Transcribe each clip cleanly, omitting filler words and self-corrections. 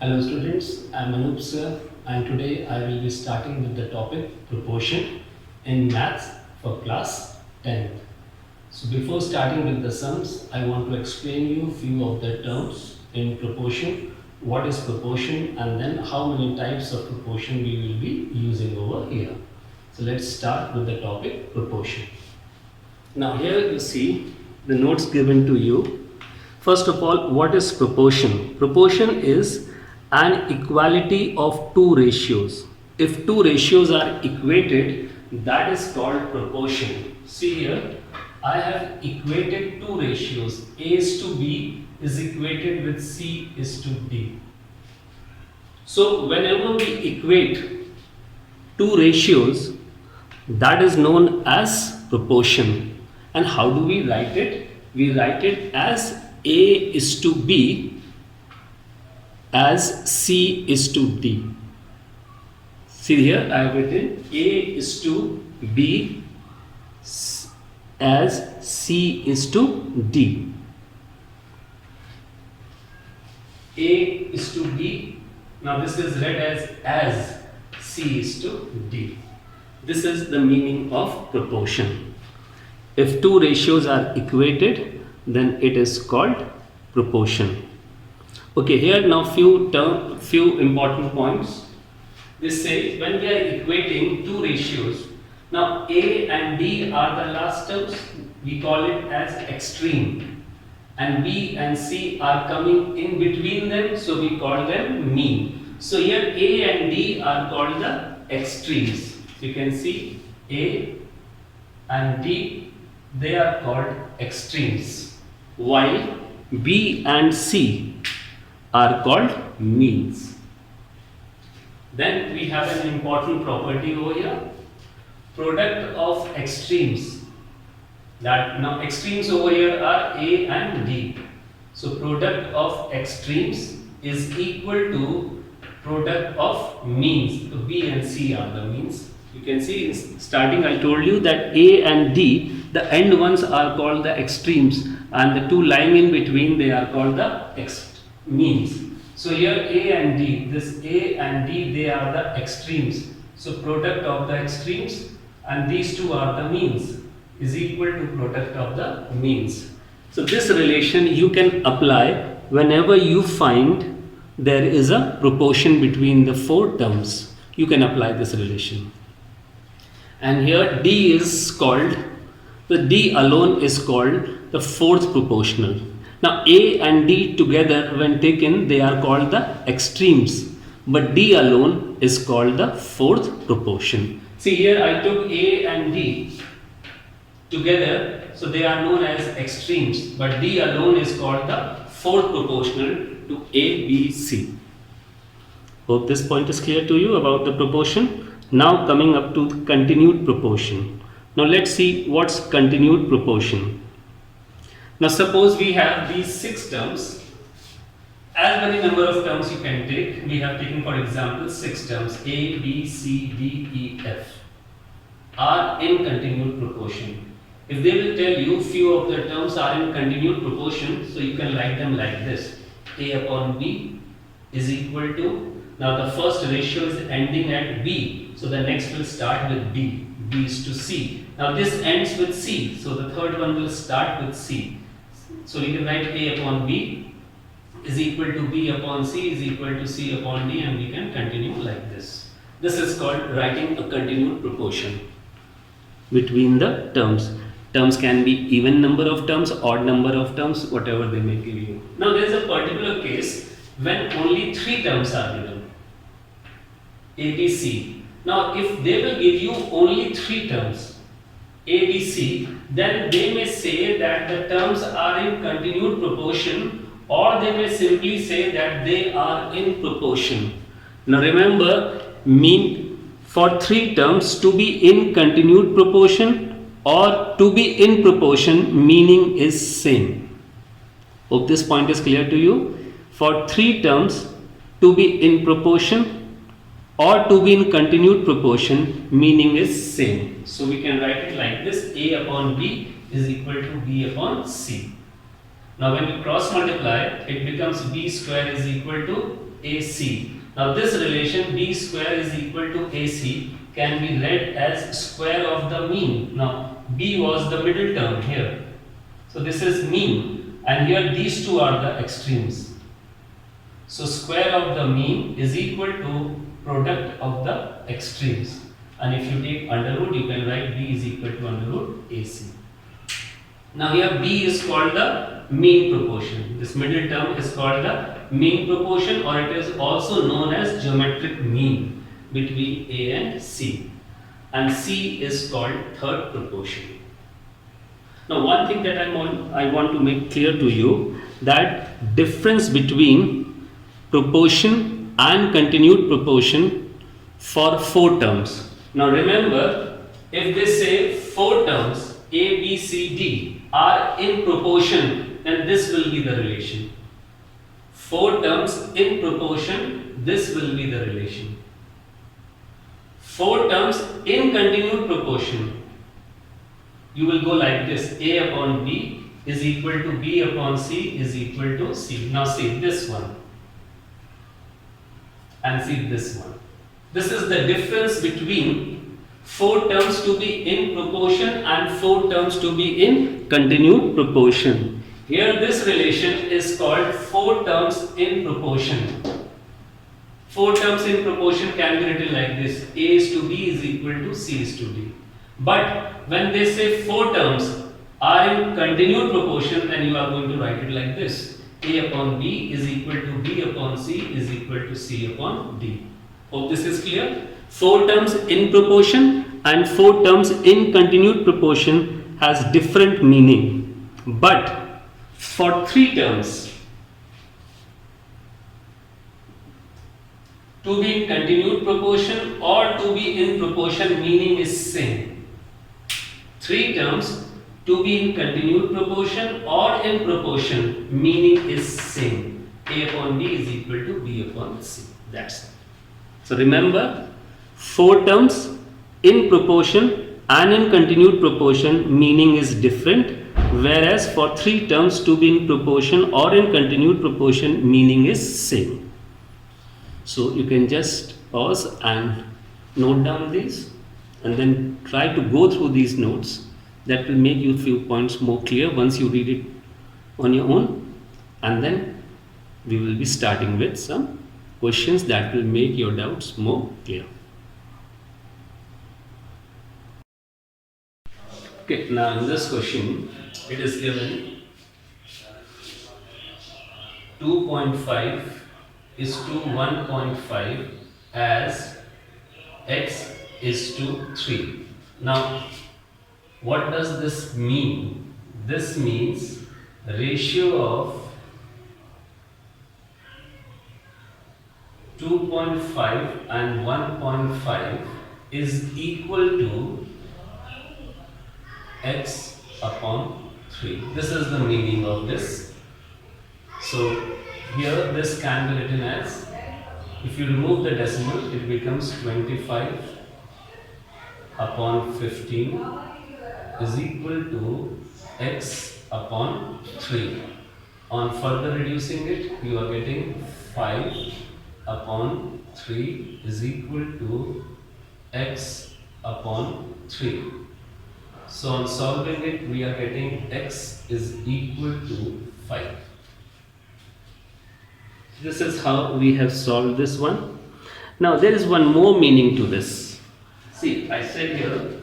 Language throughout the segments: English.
Hello students, I am Anup sir and today I will be starting with the topic proportion in maths for class 10th. So before starting with the sums, I want to explain you few of the terms in proportion, what is proportion and then how many types of proportion we will be using over here. So let's start with the topic proportion. Now here you see the notes given to you. First of all, what is proportion? Proportion is an equality of two ratios. If two ratios are equated, that is called proportion. See here, I have equated two ratios. A is to B is equated with C is to D. So whenever we equate two ratios, that is known as proportion. And how do we write it? We write it as A is to B as C is to D. See here, I have written A is to B as C is to D. A is to B. Now this is read as C is to D. This is the meaning of proportion. If two ratios are equated, then it is called proportion. Okay, here now few important points. They say when we are equating two ratios, now A and D are the last terms, we call it as extreme, and B and C are coming in between them, so we call them mean. So here A and D are called the extremes. You can see A and D, they are called extremes, while B and C are called means. Then we have an important property over here, product of extremes. That now extremes over here are A and D. So product of extremes is equal to product of means. So B and C are the means. You can see starting I told you that A and D, the end ones are called the extremes, and the two lying in between, they are called the means. So here A and D, this A and D, they are the extremes. So product of the extremes and these two are the means is equal to product of the means. So this relation you can apply whenever you find there is a proportion between the four terms. You can apply this relation. And here D is called, the D alone is called the fourth proportional. Now A and D together when taken, they are called the extremes, but D alone is called the fourth proportion. See here I took A and D together, so they are known as extremes, but D alone is called the fourth proportional to A, B, C. Hope this point is clear to you about the proportion. Now coming up to the continued proportion. Now let's see what's continued proportion. Now suppose we have these 6 terms. As many number of terms you can take. We have taken for example 6 terms A, B, C, D, E, F are in continued proportion. If they will tell you few of the terms are in continued proportion, so you can write them like this. A upon B is equal to, now the first ratio is ending at B, so the next will start with B. B is to C. Now this ends with C, so the third one will start with C. So you can write A upon B is equal to B upon C is equal to C upon D, and we can continue like this. This is called writing a continued proportion between the terms. Terms can be even number of terms, odd number of terms, whatever they may give you. Now there is a particular case when only 3 terms are given, A, B, C. Now if they will give you only 3 terms, A, B, C, then they may say that the terms are in continued proportion, or they may simply say that they are in proportion. Now remember, mean for 3 terms to be in continued proportion or to be in proportion, meaning is same. Hope this point is clear to you. For 3 terms to be in proportion or to be in continued proportion, meaning is same. So we can write it like this: A upon B is equal to B upon C. Now when you cross multiply, it becomes B square is equal to AC. Now this relation B square is equal to AC can be read as square of the mean. Now B was the middle term here. So this is mean, and here these two are the extremes. So square of the mean is equal to product of the extremes. And if you take under root, you can write B is equal to under root AC. Now here B is called the mean proportion. This middle term is called the mean proportion, or it is also known as geometric mean between A and C. And C is called third proportion. Now one thing that I want to make clear to you, that difference between proportion and continued proportion for 4 terms. Now remember, if they say 4 terms A, B, C, D are in proportion, then this will be the relation. 4 terms in proportion, this will be the relation. 4 terms in continued proportion, you will go like this: A upon B is equal to B upon C is equal to C. Now see this one and see this one. This is the difference between 4 terms to be in proportion and 4 terms to be in continued proportion. Here this relation is called 4 terms in proportion. 4 terms in proportion can be written like this: A is to B is equal to C is to D. But when they say 4 terms are in continued proportion, then you are going to write it like this: A upon B is equal to B upon C is equal to C upon D. Hope this is clear. 4 terms in proportion and 4 terms in continued proportion has different meaning. But for 3 terms, to be in continued proportion or to be in proportion, meaning is same. 3 terms, to be in continued proportion or in proportion, meaning is same. A upon B is equal to B upon C. That's it. So remember, 4 terms in proportion and in continued proportion, meaning is different, whereas for 3 terms, to be in proportion or in continued proportion, meaning is same. So you can just pause and note down these, and then try to go through these notes. That will make you few points more clear once you read it on your own. And then we will be starting with some questions that will make your doubts more clear. Okay, now in this question, it is given 2.5 is to 1.5 as x is to 3. Now, what does this mean? This means ratio of 2.5 and 1.5 is equal to x upon 3. This is the meaning of this. So here this can be written as, if you remove the decimal, it becomes 25 upon 15 is equal to x upon 3. On further reducing it, you are getting 5 upon 3 is equal to x upon 3. So on solving it, we are getting x is equal to 5. This is how we have solved this one. Now there is one more meaning to this. See, I said here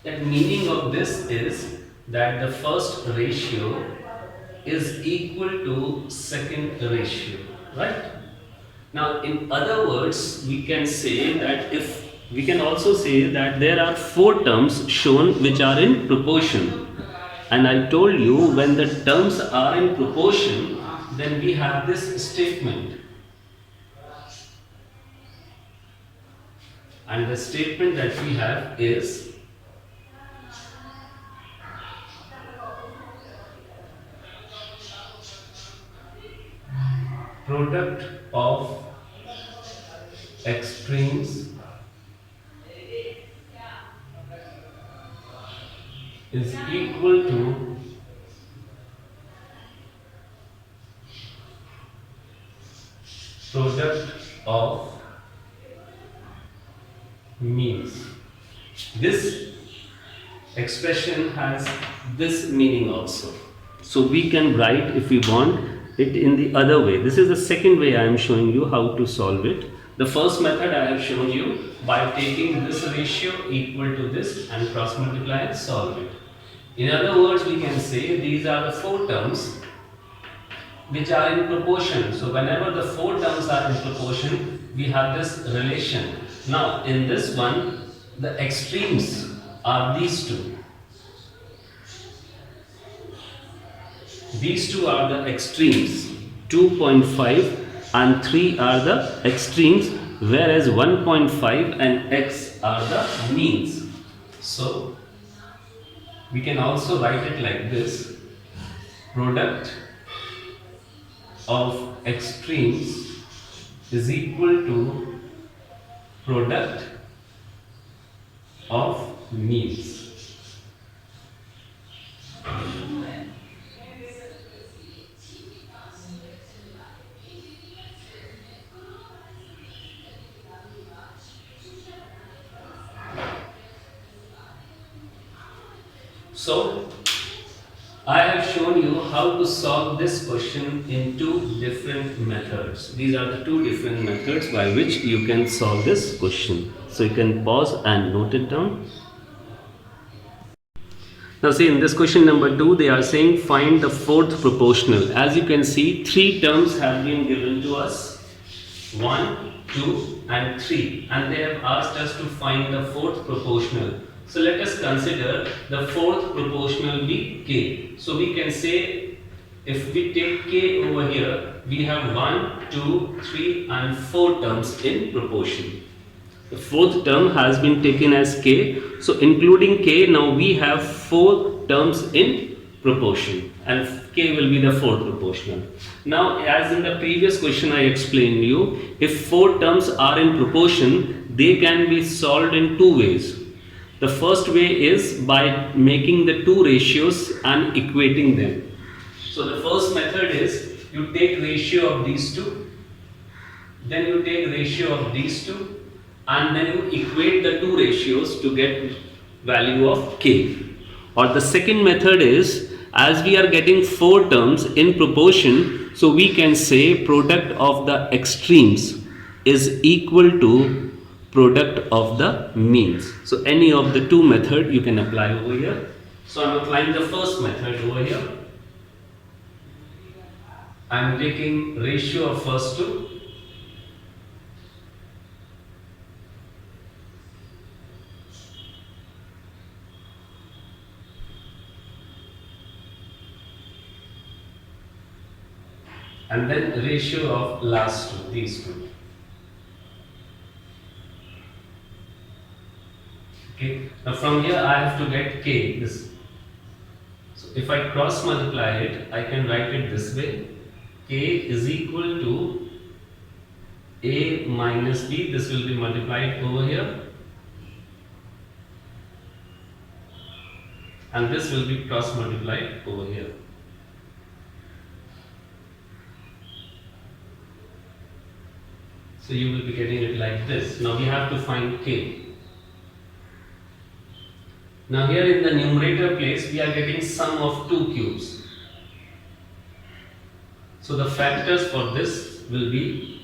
that meaning of this is that the first ratio is equal to second ratio, right? Now in other words, we can say that we can also say that there are 4 terms shown which are in proportion. And I told you, when the terms are in proportion, then we have this statement. And the statement that we have is product of extremes is equal to product of means. This expression has this meaning also. So we can write, if we want, it in the other way. This is the second way I am showing you how to solve it. The first method I have shown you by taking this ratio equal to this and cross multiply and solve it. In other words, we can say these are the four terms which are in proportion. So whenever the four terms are in proportion, we have this relation. Now in this one, the extremes are these two. These two are the extremes. 2.5 and 3 are the extremes, whereas 1.5 and x are the means. So we can also write it like this: product of extremes is equal to product of means. So I have shown you how to solve this question in two different methods. These are the two different methods by which you can solve this question. So you can pause and note it down. Now see, in this question number 2, they are saying find the fourth proportional. As you can see, three terms have been given to us: 1, 2 and 3, and they have asked us to find the fourth proportional. So let us consider the fourth proportional be k. So we can say, if we take k over here, we have 1, 2, 3 and 4 terms in proportion. The fourth term has been taken as k. So including k, now we have 4 terms in proportion, and k will be the fourth proportional. Now, as in the previous question I explained you, if 4 terms are in proportion, they can be solved in two ways. The first way is by making the two ratios and equating them. So the first method is you take ratio of these two, then you take ratio of these two, and then you equate the two ratios to get value of k. Or the second method is, as we are getting 4 terms in proportion, so we can say product of the extremes is equal to product of the means. So any of the two method you can apply over here. So I am applying the first method over here. I am taking ratio of first two, and then ratio of last two, these two. Okay. Now from here I have to get k, this. So if I cross multiply it, I can write it this way: k is equal to a minus b. This will be multiplied over here, and this will be cross multiplied over here. So you will be getting it like this. Now we have to find k. Now here in the numerator place, we are getting sum of 2 cubes. So the factors for this will be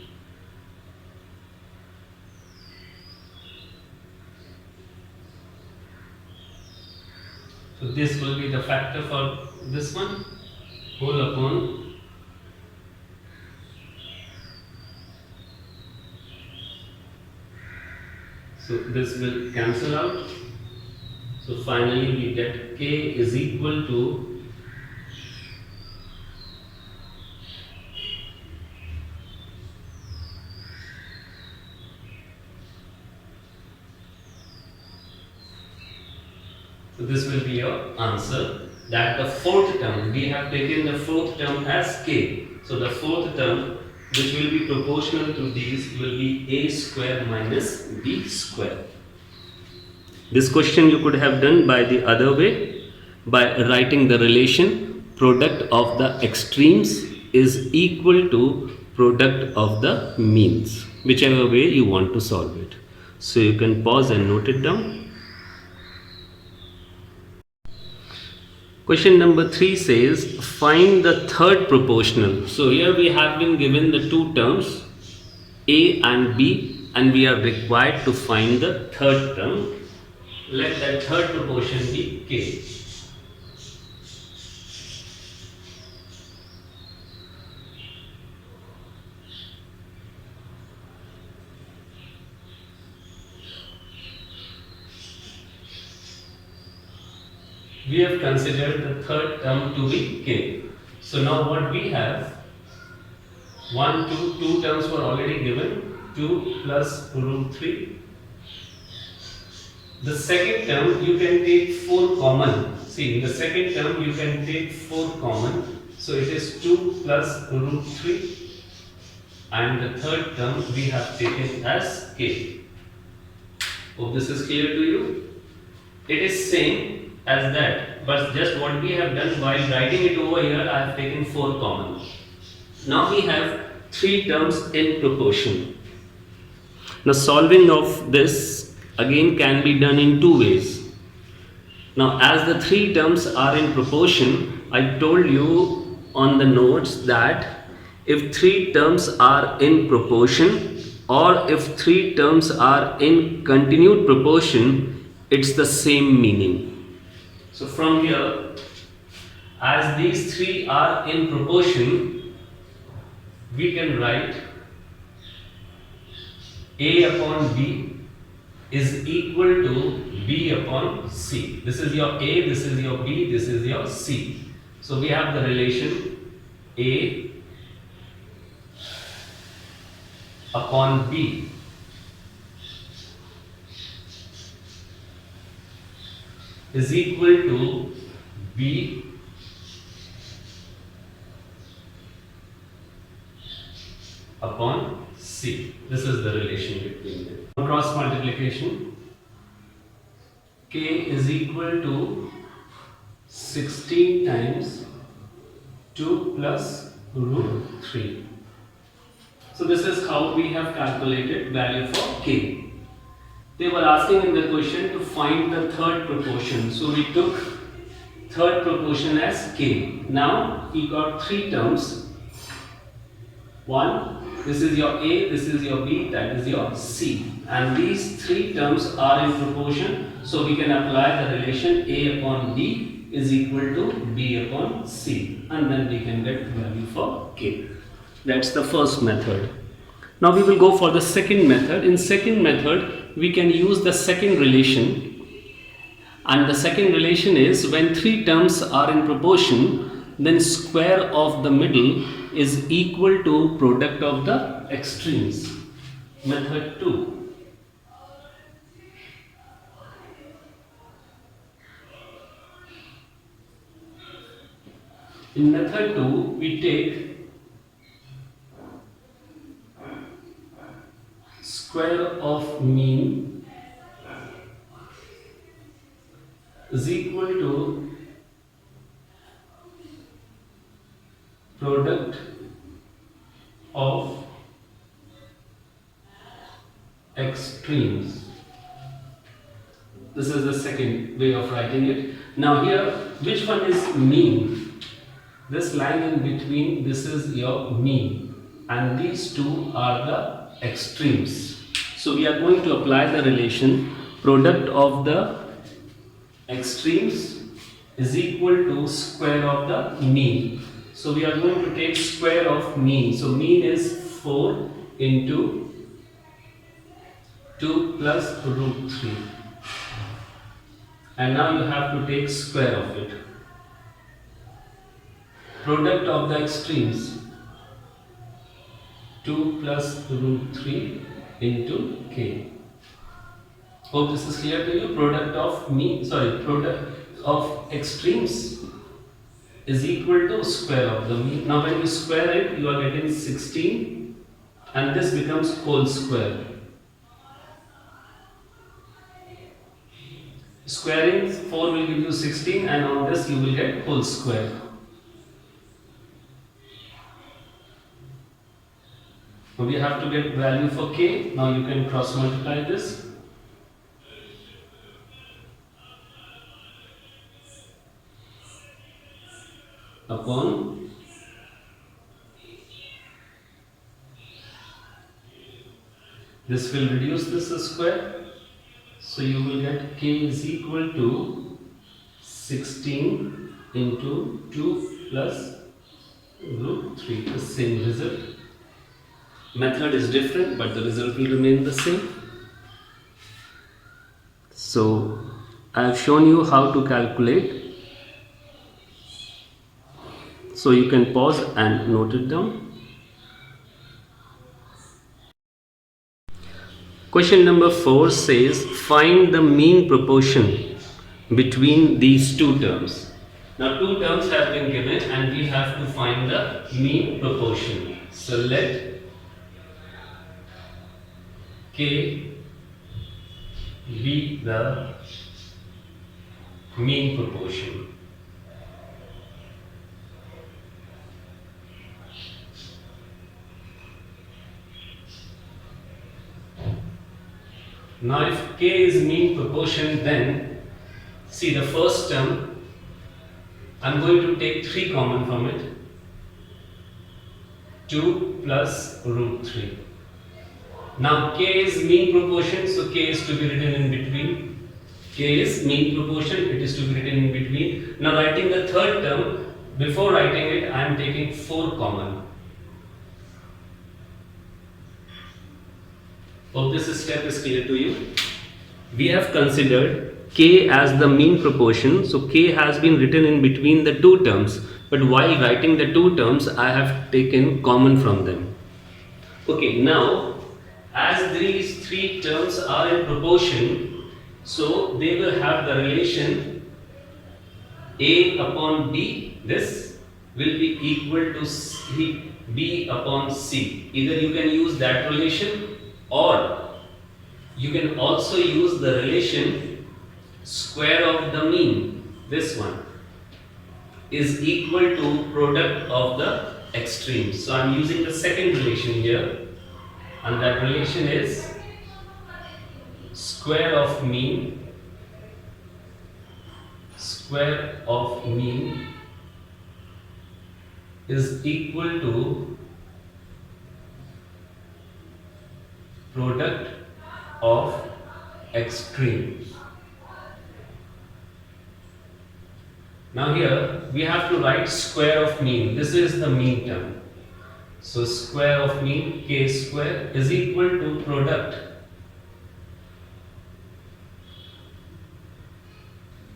so this will be the factor for this one, whole upon so this will cancel out. So finally we get k is equal to so this will be your answer, that the fourth term, we have taken the fourth term as k. So the fourth term, which will be proportional to these, will be a square minus b square. This question you could have done by the other way, by writing the relation product of the extremes is equal to product of the means, whichever way you want to solve it. So you can pause and note it down. Question number 3 says find the third proportional. So here we have been given the two terms A and B, and we are required to find the third term. Let that third proportion be K. We have considered the third term to be K. So now what we have, 2 terms were already given, 2 plus root 3. The second term you can take 4 common. See, in the second term you can take 4 common. So it is 2 plus root 3. And the third term we have taken as K. Hope this is clear to you. It is same as that, but just what we have done while writing it over here, I have taken 4 common. Now we have 3 terms in proportion. Now solving of this again can be done in 2 ways. Now as the 3 terms are in proportion, I told you on the notes that if 3 terms are in proportion or if 3 terms are in continued proportion, it's the same meaning. So from here, as these 3 are in proportion, we can write A upon B is equal to B upon C. This is your A, this is your B, this is your C. So we have the relation A upon B is equal to B upon C. This is the relation between them. Cross multiplication, K is equal to 16 times 2 plus root 3. So this is how we have calculated value for K. They were asking in the question to find the third proportion. So we took third proportion as K. Now we got 3 terms. 1, this is your A, this is your B, that is your C. And these 3 terms are in proportion. So we can apply the relation A upon B is equal to B upon C. And then we can get value for K. That's the first method. Now we will go for the second method. In second method, we can use the second relation, and the second relation is when 3 terms are in proportion, then square of the middle is equal to product of the extremes. Method 2. In method 2, we take square of mean is equal to product of extremes. This is the second way of writing it. Now here, which one is mean? This line in between, this is your mean, and these two are the extremes. So we are going to apply the relation product of the extremes is equal to square of the mean. So we are going to take square of mean. So mean is 4 into 2 plus root 3. And now you have to take square of it. Product of the extremes, 2 plus root 3 into K. Hope this is clear to you. Product of extremes is equal to square of the mean. Now when you square it, you are getting 16 and this becomes whole square. Squaring 4 will give you 16 and on this you will get whole square. We have to get value for k. Now you can cross multiply this. Upon this will reduce this square, so you will get k is equal to 16 into 2 plus root 3, the same result. Method is different, but the result will remain the same. So I have shown you how to calculate. So you can pause and note it down. Question number 4 says find the mean proportion between these two terms. Now two terms have been given and we have to find the mean proportion. So let k be the mean proportion. Now if k is mean proportion, then see the first term, I am going to take 3 common from it. 2 plus root 3. Now k is mean proportion, so k is to be written in between. K is mean proportion, it is to be written in between. Now writing the third term, before writing it I am taking 4 common. Hope this step is clear to you. We have considered k as the mean proportion, so k has been written in between the two terms, but while writing the two terms I have taken common from them. Okay, now as these 3 terms are in proportion, so they will have the relation a upon b. This will be equal to c, b upon c. Either you can use that relation or you can also use the relation square of the mean. This one is equal to product of the extremes. So I am using the second relation here, and that relation is square of mean is equal to product of extremes. Now here we have to write square of mean. This is the mean term. So square of mean, k square, is equal to product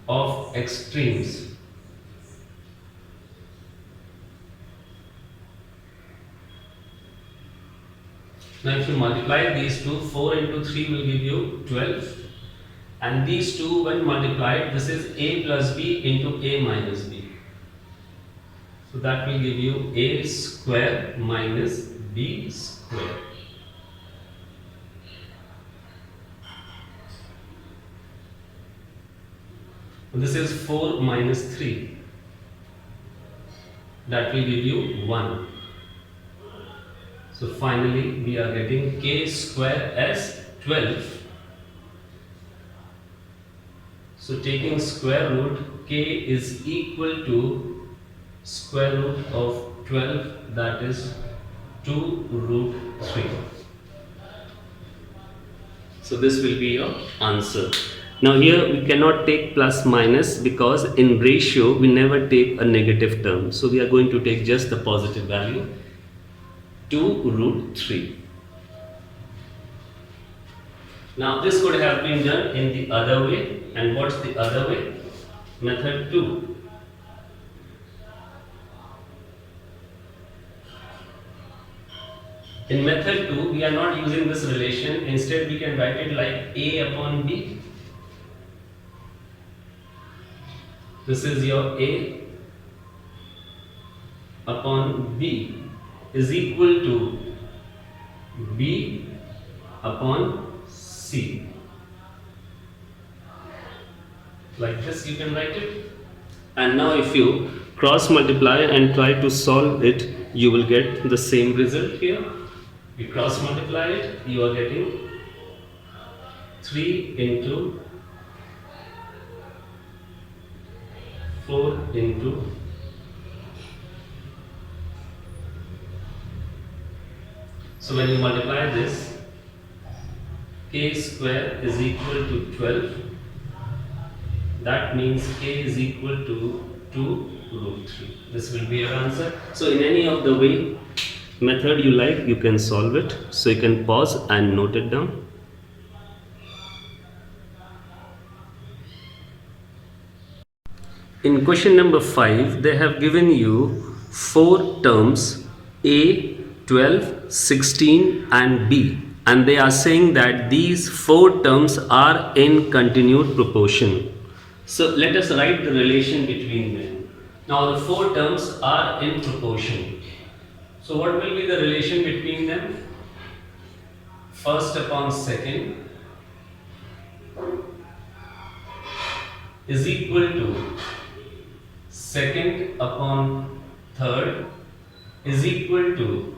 of extremes. Now if you multiply these two, 4 into 3 will give you 12, and these two when multiplied, this is a plus b into a minus b. So that will give you a square minus b square. This is 4 minus 3. That will give you 1. So finally we are getting k square as 12. So taking square root, k is equal to square root of 12, that is 2 root 3. So this will be your answer. Now here we cannot take plus minus because in ratio we never take a negative term. So we are going to take just the positive value, 2 root 3. Now this could have been done in the other way. And what's the other way? Method 2. In method 2, we are not using this relation. Instead, we can write it like a upon b. This is your a upon b is equal to b upon c. Like this you can write it. And now if you cross multiply and try to solve it, you will get the same result here. You cross multiply it, you are getting 3 into 4 into. So when you multiply this, k square is equal to 12. That means k is equal to 2 root 3. This will be your answer. So in any of the way method you like, you can solve it. So you can pause and note it down. In question number 5, they have given you 4 terms A, 12, 16 and B, and they are saying that these 4 terms are in continued proportion. So let us write the relation between them. Now the 4 terms are in proportion. So what will be the relation between them? First upon second is equal to second upon third is equal to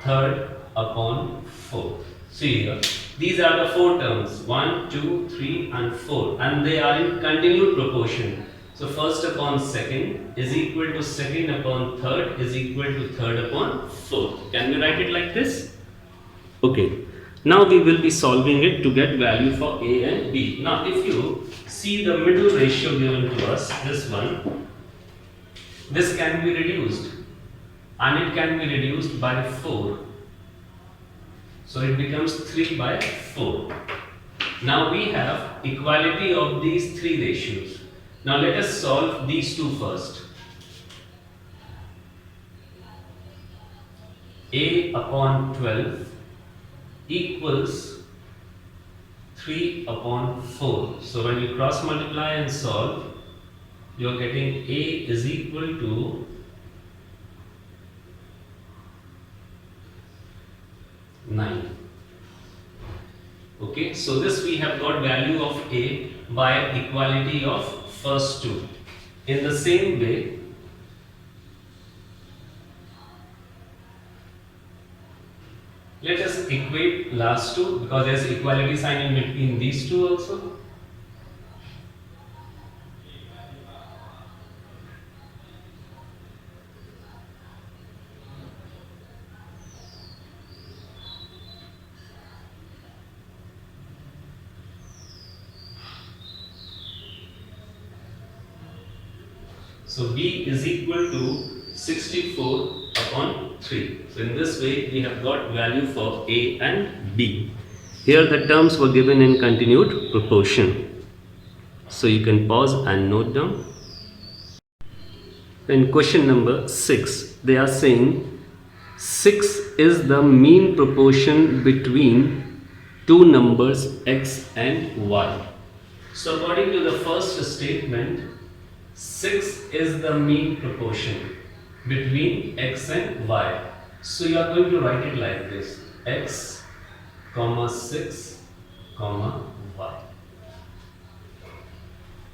third upon fourth. See here, these are the 4 terms 1, 2, 3 and 4, and they are in continued proportion. So first upon second is equal to second upon third is equal to third upon fourth. Can we write it like this? Okay. Now we will be solving it to get value for A and B. Now if you see the middle ratio given to us, this one, this can be reduced, and it can be reduced by 4. So it becomes 3 by 4. Now we have equality of these 3 ratios. Now let us solve these two first. A upon 12 equals 3 upon 4. So when you cross multiply and solve, you are getting A is equal to 9. Okay, so this we have got value of A by equality of first two. In the same way, let us equate last two, because there is equality sign in between these two also. So B is equal to 64 upon 3. So in this way we have got value for A and B. Here the terms were given in continued proportion. So you can pause and note down. In question number 6, they are saying 6 is the mean proportion between two numbers x and y. So according to the first statement, 6 is the mean proportion between x and y. So you are going to write it like this: x, comma 6, comma y.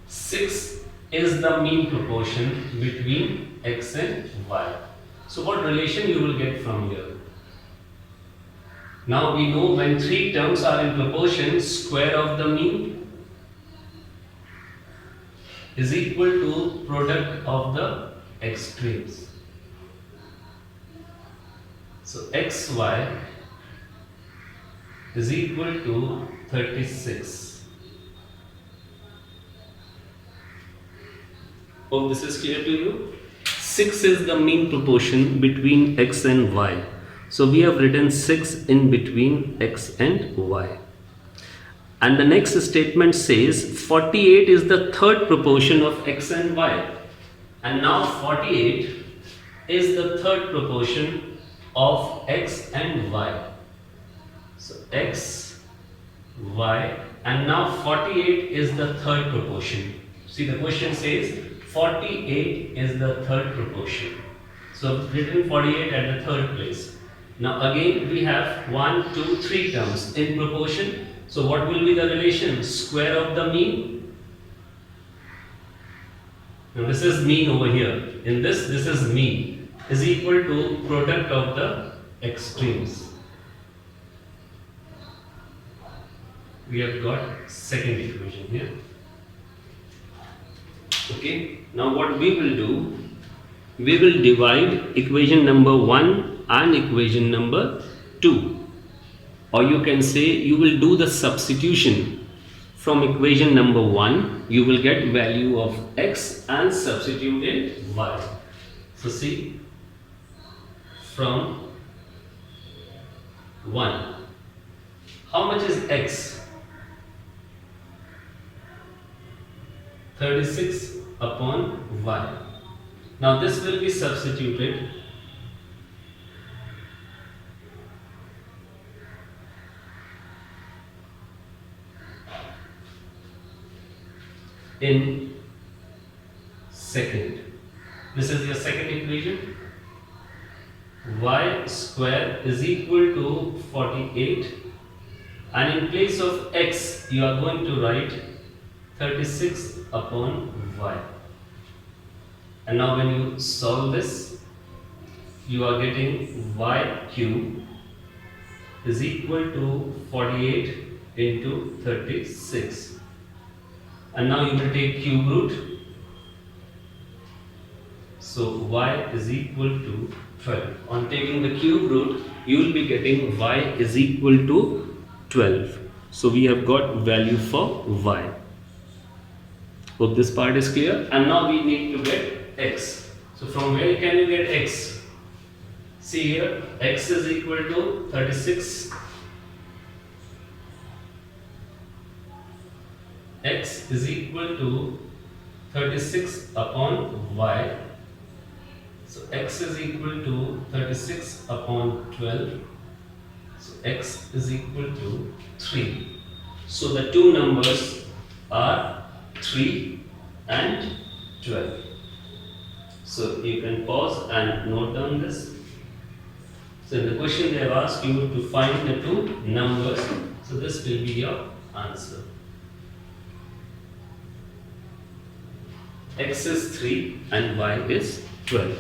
6 is the mean proportion between x and y. So what relation you will get from here? Now we know when 3 terms are in proportion, square of the mean is equal to product of the extremes. So xy is equal to 36. Hope this is clear to you. 6 is the mean proportion between x and y. So we have written 6 in between x and y. And the next statement says 48 is the third proportion of x and y. And now 48 is the third proportion of x and y. So x, y, and now 48 is the third proportion. See, the question says 48 is the third proportion. So written 48 at the third place. Now again we have 1, 2, 3 terms in proportion. So what will be the relation? Square of the mean. Now this is mean over here. In this is mean is equal to product of the extremes. We have got second equation here. Okay, now what we will do, we will divide equation number 1 and equation number 2, or you can say you will do the substitution. From equation number 1 you will get value of x and substitute in y. So see, from 1, how much is x? 36 upon y. Now this will be substituted in second. This is your second equation. Y square is equal to 48, and in place of x you are going to write 36 upon y. And now when you solve this, you are getting y cube is equal to 48 into 36. And now you will take cube root. So y is equal to 12. On taking the cube root, you will be getting y is equal to 12. So we have got value for y. Hope this part is clear. And now we need to get x. So from where can you get x? See here, x is equal to 36. X is equal to 36 upon y. So x is equal to 36 upon 12. So x is equal to 3. So the two numbers are 3 and 12. So you can pause and note down this. So in the question they have asked you to find the two numbers. So this will be your answer. X is 3 and y is 12.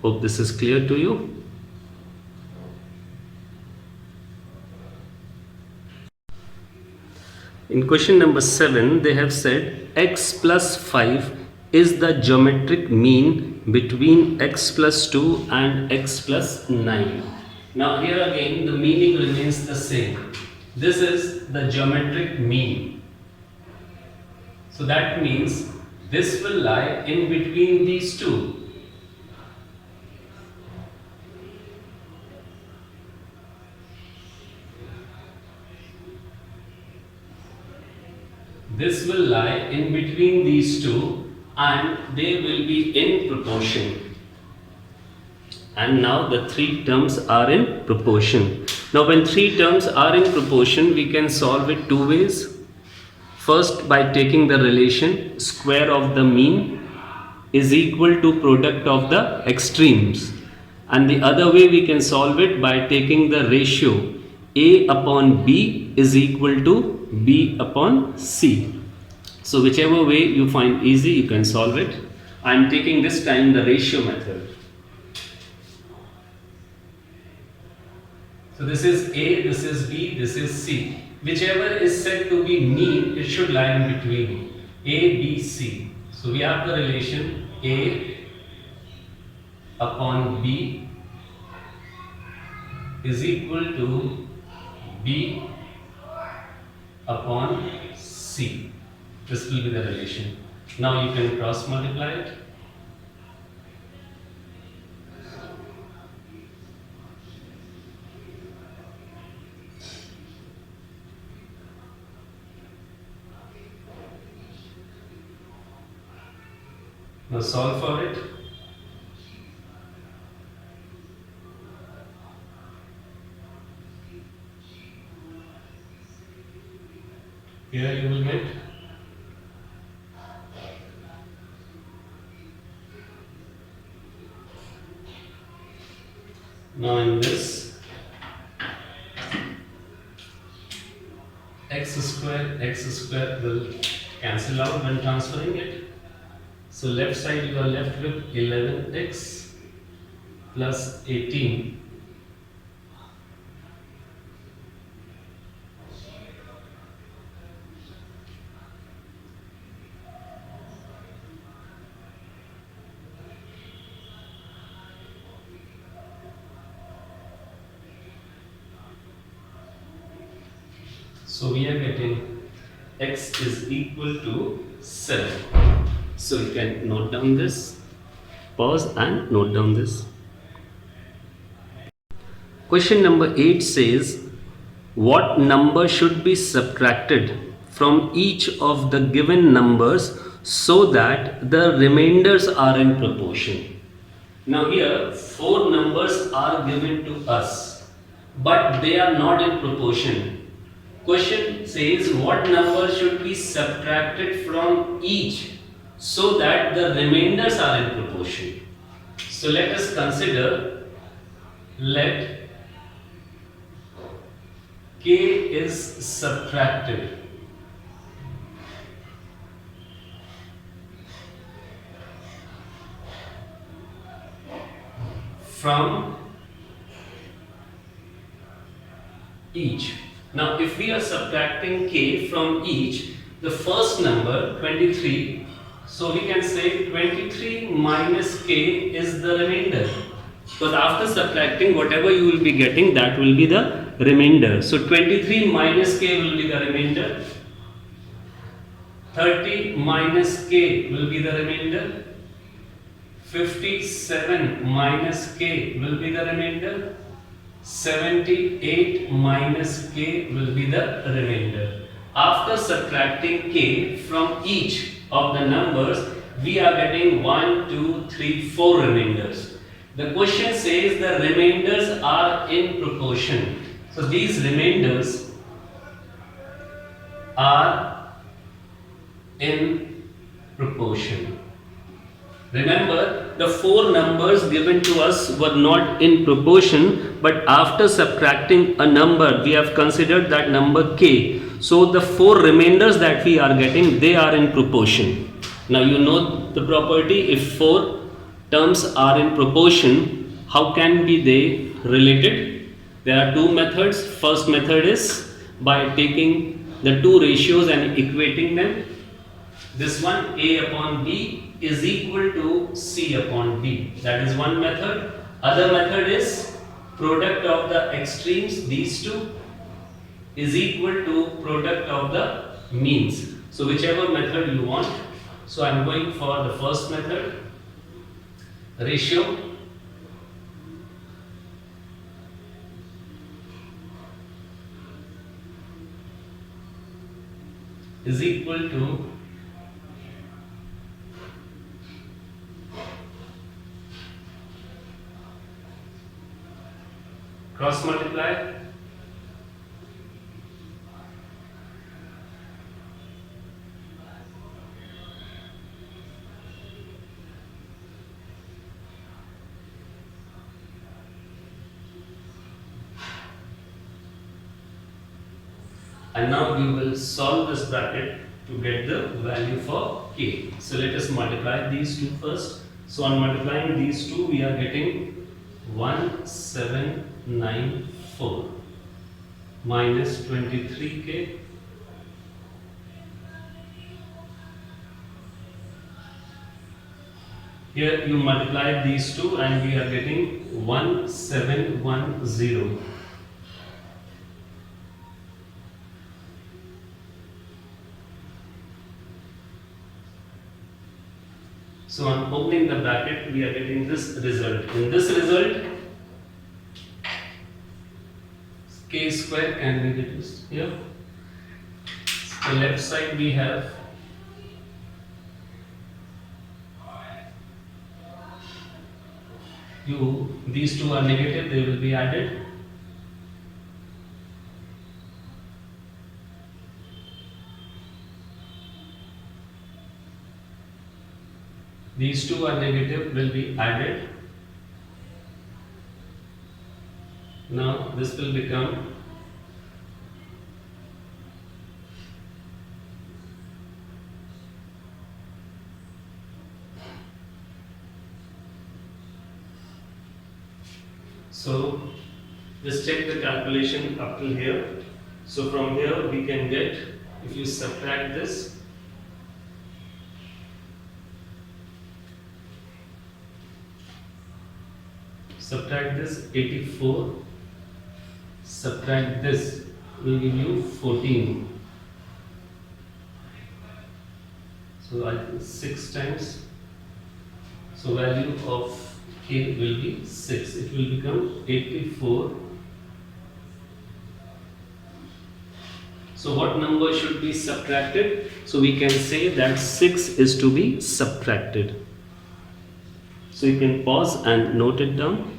Hope this is clear to you. In question number 7, they have said x plus 5 is the geometric mean between x plus 2 and x plus 9. Now here again the meaning remains the same. This is the geometric mean. So that means this will lie in between these two. This will lie in between these two and they will be in proportion. And now the three terms are in proportion. Now when three terms are in proportion, we can solve it two ways. First, by taking the relation square of the mean is equal to product of the extremes. And the other way we can solve it by taking the ratio A upon B is equal to B upon C. So whichever way you find easy, you can solve it. I am taking this time the ratio method. So this is A, this is B, this is C. Whichever is said to be mean, it should lie in between A, B, C. So we have the relation A upon B is equal to B upon C. This will be the relation. Now you can cross multiply it. Now solve for it. Here you will get now in this x square will cancel out when transferring it. So left side you are left with 11x plus 18 So we are getting x is equal to 7. So you can note down this, pause and note down this. Question number 8 says, what number should be subtracted from each of the given numbers so that the remainders are in proportion? Now here 4 numbers are given to us, but they are not in proportion. Question says what number should be subtracted from each so that the remainders are in proportion. So let us consider, let k is subtracted from each. Now if we are subtracting k from each, the first number 23, so we can say 23 minus k is the remainder, because after subtracting whatever you will be getting, that will be the remainder. So 23 minus k will be the remainder, 30 minus k will be the remainder, 57 minus k will be the remainder, 78 minus k will be the remainder. After subtracting k from each of the numbers, we are getting 1, 2, 3, 4 remainders. The question says the remainders are in proportion. So these remainders are in proportion. Remember, the 4 numbers given to us were not in proportion, but after subtracting a number, we have considered that number k. So the 4 remainders that we are getting, they are in proportion. Now you know the property, if 4 terms are in proportion, how can be they related? There are 2 methods. First method is by taking the 2 ratios and equating them. This one, a upon b is equal to c upon d. That is one method. Other method is product of the extremes, these two, is equal to product of the means. So whichever method you want. So I am going for the first method. Ratio is equal to cross multiply and now we will solve this bracket to get the value for k. So let us multiply these two first. So on multiplying these two, we are getting 1794 minus 23k here you multiply these two and we are getting 1710. So on opening the bracket, we are getting this result. In this result, k square can be reduced here. The left side we have these two are negative, they will be added. These two are negative, will be added. Now this will become so just check the calculation up till here. So from here we can get, if you subtract this, subtract this 84, subtract this will give you 14. So I think 6 times. So value of k will be 6. It will become 84. So what number should be subtracted? So we can say that 6 is to be subtracted. So you can pause and note it down.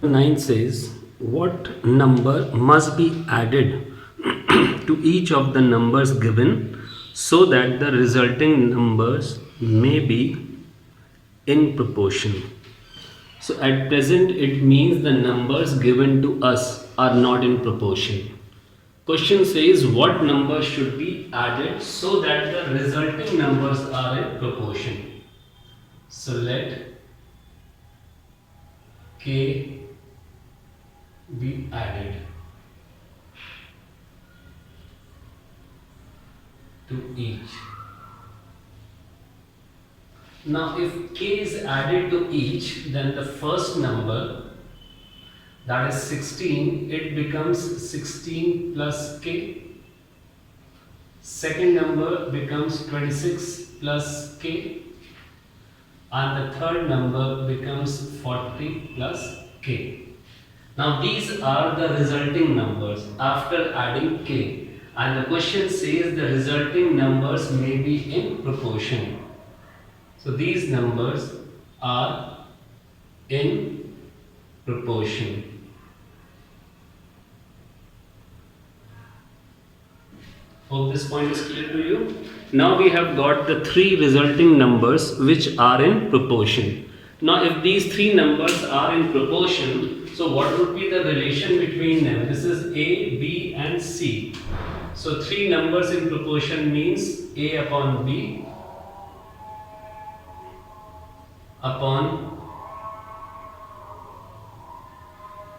9 says, what number must be added to each of the numbers given so that the resulting numbers may be in proportion. So at present it means the numbers given to us are not in proportion. Question says what number should be added so that the resulting numbers are in proportion. So let k be added to each. Now if k is added to each, then the first number, that is 16, it becomes 16 plus k. Second number becomes 26 plus k. And the third number becomes 40 plus k. Now these are the resulting numbers after adding k. And the question says the resulting numbers may be in proportion. So these numbers are in proportion. Hope this point is clear to you. Now we have got the 3 resulting numbers which are in proportion. Now if these 3 numbers are in proportion, so what would be the relation between them? This is A, B and C. So 3 numbers in proportion means A upon B upon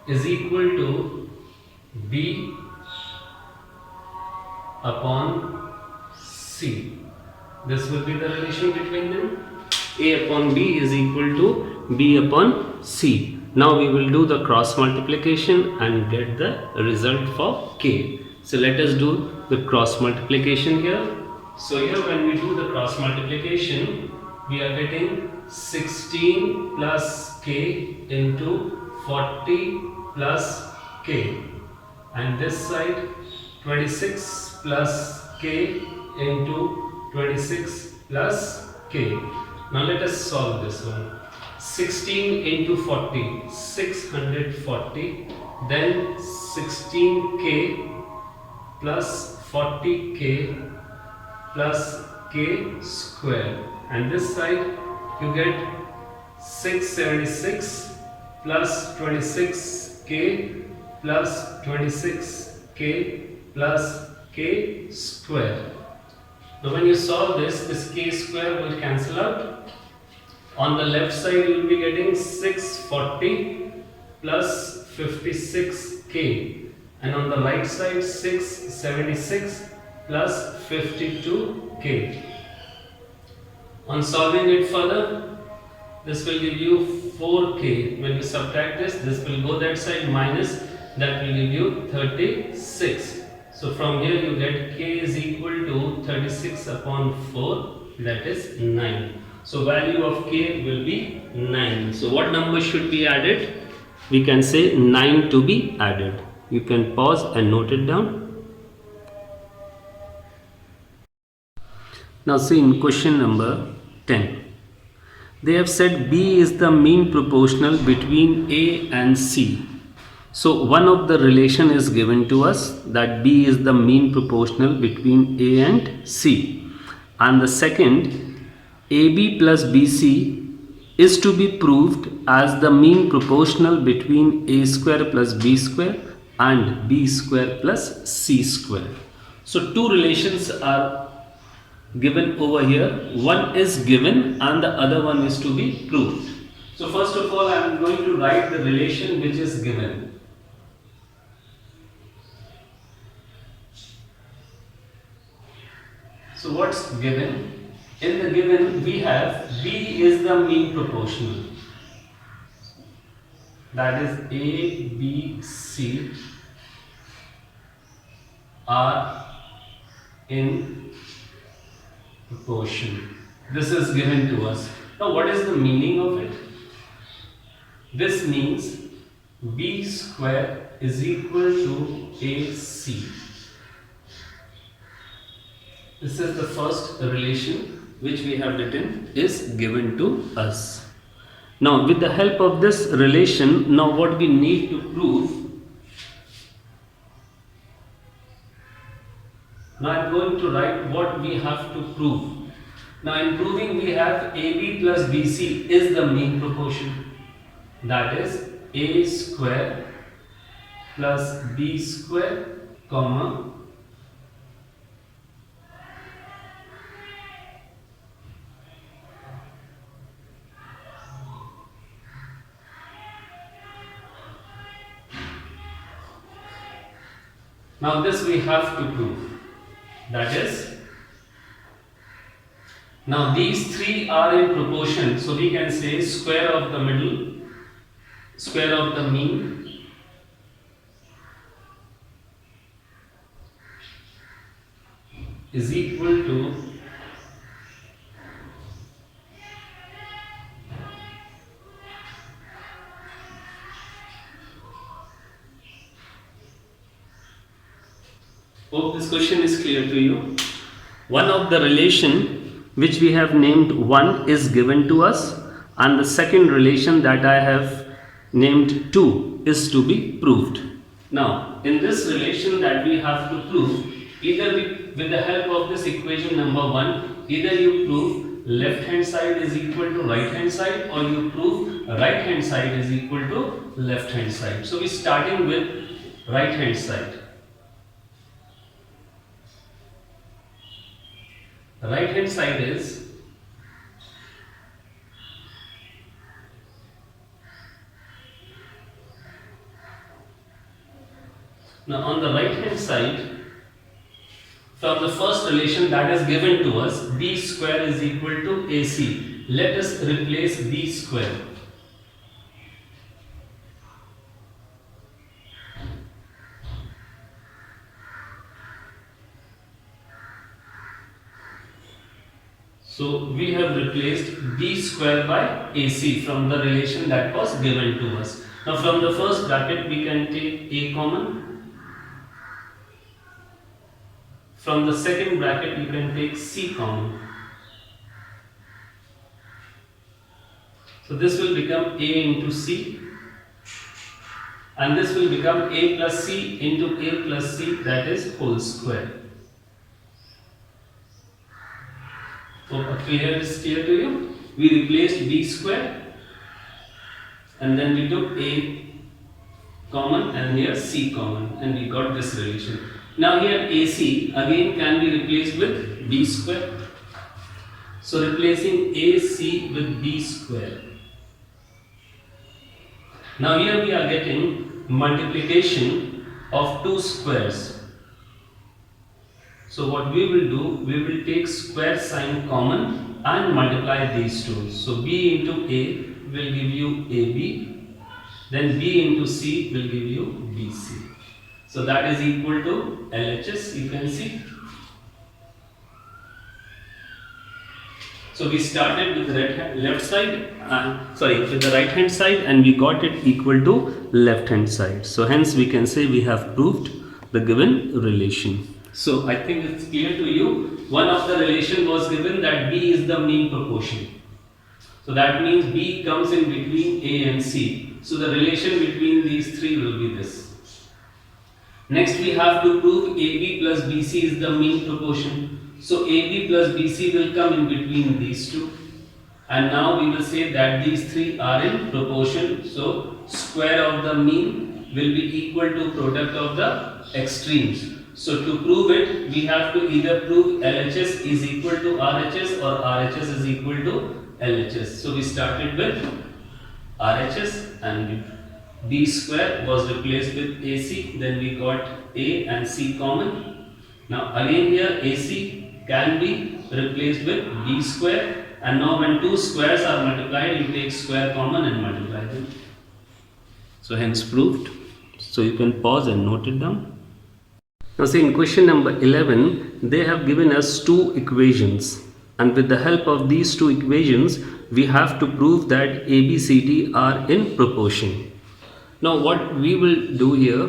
is equal to B upon C. This will be the relation between them. A upon B is equal to B upon C. Now we will do the cross multiplication and get the result for K. So let us do the cross multiplication here. So here when we do the cross multiplication, we are getting 16 plus K into 40 plus K. And this side 26 plus K into 26 plus K. Now let us solve this one. 16 into 40, 640, then 16k plus 40k plus k square, and this side you get 676 plus 26k plus 26k plus k square. Now when you solve this k square will cancel out. On the left side you will be getting 640 plus 56k, and on the right side 676 plus 52k. On solving it further, this will give you 4k. When you subtract this will go that side, minus that will give you 36. So from here you get k is equal to 36 upon 4, that is 9. So value of k will be 9. So what number should be added? We can say 9 to be added. You can pause and note it down. Now see in question number 10. They have said B is the mean proportional between A and C. So one of the relation is given to us, that B is the mean proportional between A and C. And the second, AB plus BC is to be proved as the mean proportional between A square plus B square and B square plus C square. So two relations are given over here. One is given and the other one is to be proved. So first of all I am going to write the relation which is given. So what's given? In the given we have B is the mean proportional. that is A, B, C are in proportion. This is given to us. Now what is the meaning of it? This means B square is equal to AC. This is the first relation which we have written is given to us. Now with the help of this relation, now what we need to prove. Now I am going to write what we have to prove. Now in proving we have AB plus BC is the mean proportion. That is A square plus B square comma now this we have to prove. That is, now these three are in proportion, so we can say square of the middle, square of the mean is equal to hope this question is clear to you. One of the relation which we have named 1 is given to us, and the second relation that I have named 2 is to be proved. Now in this relation that we have to prove, either with the help of this equation number 1, either you prove left hand side is equal to right hand side, or you prove right hand side is equal to left hand side. So we starting with right hand side. The right hand side is now on the right hand side, from the first relation that is given to us, B square is equal to AC. Let us replace B square. So we have replaced B square by AC from the relation that was given to us. Now from the first bracket we can take A common. From the second bracket you can take C common. So this will become A into C, and this will become A plus C into A plus C, that is whole square. So here is clear to you. We replaced B square and then we took A common and here C common, and we got this relation. Now here AC again can be replaced with B square. So replacing AC with B square. Now here we are getting multiplication of two squares. So what we will do, we will take square sign common and multiply these two. So B into A will give you AB, then B into C will give you BC. So that is equal to LHS, you can see. So we started with the with the right hand side, and we got it equal to left hand side. So hence we can say we have proved the given relation. So I think it's clear to you. One of the relation was given that B is the mean proportion. So that means B comes in between A and C. So the relation between these three will be this. Next we have to prove AB plus BC is the mean proportion. So AB plus BC will come in between these two. And now we will say that these three are in proportion. So square of the mean will be equal to product of the extremes. So to prove it, we have to either prove LHS is equal to RHS or RHS is equal to LHS. So we started with RHS and B square was replaced with AC. Then we got A and C common. Now again here AC can be replaced with B square. And now when two squares are multiplied, you take square common and multiply them. So hence proved. So you can pause and note it down. Now see, in question number 11, they have given us two equations, and with the help of these two equations, we have to prove that A, B, C, D are in proportion. Now what we will do here,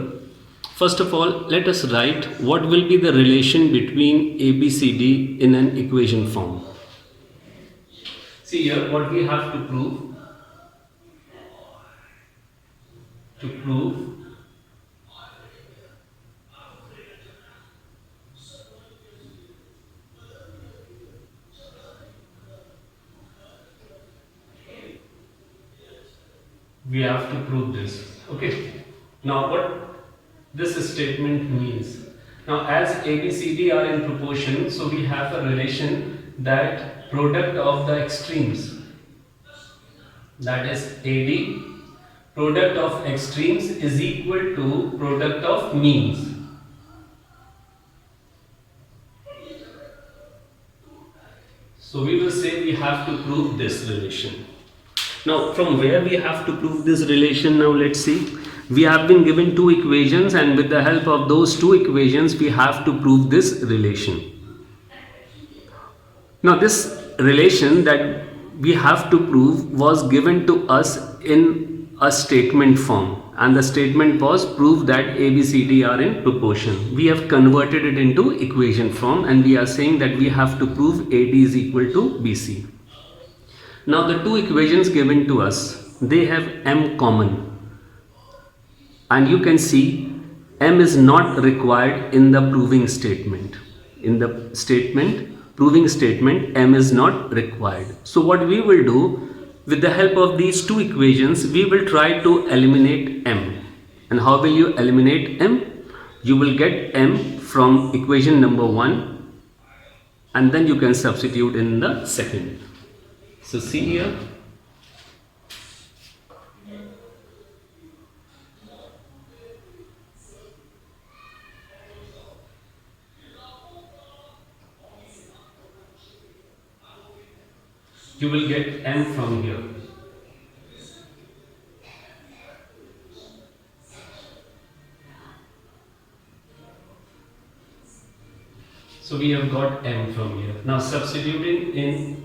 first of all, let us write what will be the relation between A, B, C, D in an equation form. See here what we have to prove. We have to prove this. Okay. Now what this statement means. Now as A, B, C, D are in proportion, so we have a relation that product of the extremes, that is AD, product of extremes is equal to product of means. So we will say we have to prove this relation. Now from where we have to prove this relation, now let's see. We have been given two equations, and with the help of those two equations we have to prove this relation. Now this relation that we have to prove was given to us in a statement form, and the statement was prove that A, B, C, D are in proportion. We have converted it into equation form, and we are saying that we have to prove AD is equal to BC. Now the two equations given to us, they have M common, and you can see M is not required in the proving statement. In the proving statement, M is not required. So what we will do, with the help of these two equations, we will try to eliminate M. And how will you eliminate M? You will get M from equation number 1, and then you can substitute in the second. So see here, you will get M from here. So we have got M from here. Now substituting in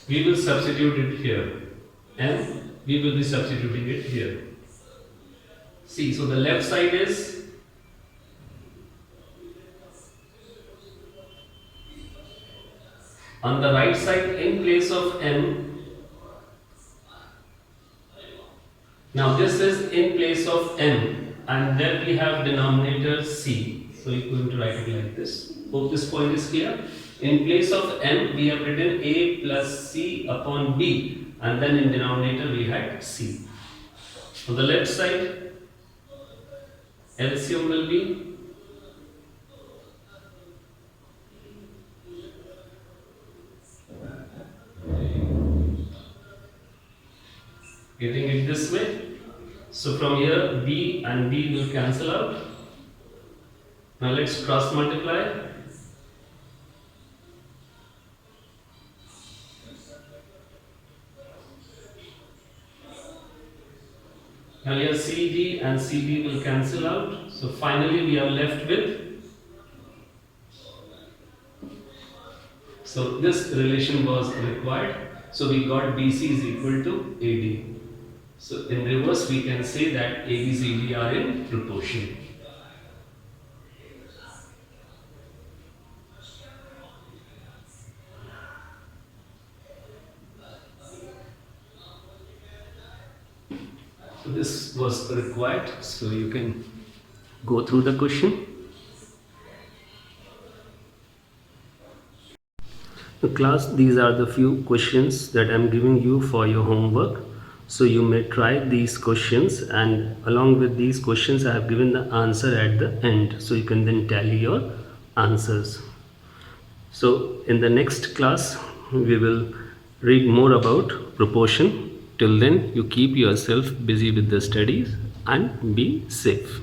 we will substitute it here, and we will be substituting it here. See, so the left side is on the right side in place of M. Now this is in place of M, and then we have denominator C. So you're going to write it like this. Hope this point is clear. In place of M, we have written A plus C upon B, and then in denominator we had C. On the left side, LCM will be getting it this way. So from here, B and B will cancel out. Now let's cross multiply. Now here CD and CD will cancel out. So finally we are left with, so this relation was required. So we got BC is equal to AD. So in reverse we can say that ABCD are in proportion. So this was required, so you can go through the question. So class, these are the few questions that I am giving you for your homework. So you may try these questions, and along with these questions I have given the answer at the end, so you can then tally your answers. So in the next class we will read more about proportion. Till then, you keep yourself busy with the studies and be safe.